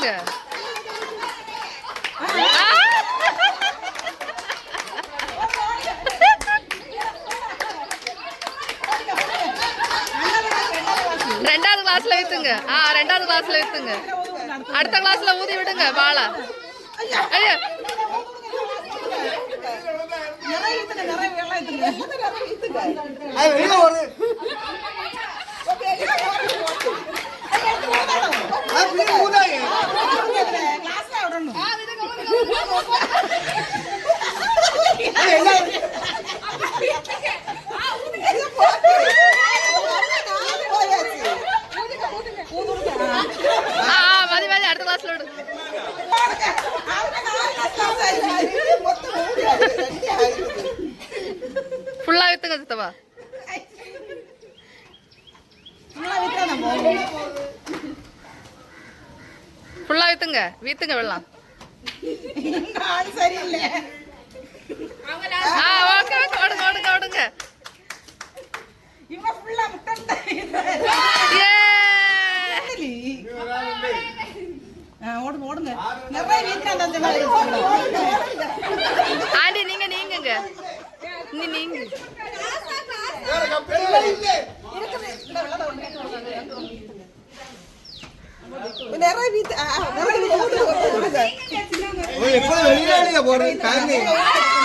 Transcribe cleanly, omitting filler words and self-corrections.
ஊத்துங்க. ரெண்டாவது கிளாஸ்ல ஊத்துங்க. ரெண்டாவது கிளாஸ்ல ஊத்துங்க. அடுத்த கிளாஸ்ல ஊதி விடுங்க பாலா. ஐயா மதி மதி அடுத்த கிளாஸ்ல விடு. ஃபுல்லா வித்துங்க சித்தவா. ஃபுல்லா வித்துங்க வித்துங்க வெள்ளம். ஓகே ஓகே ஓடுங்க ஓடுங்க ஓடுங்க. ஆண்டி நீங்க நீங்க நீங்க போறேன்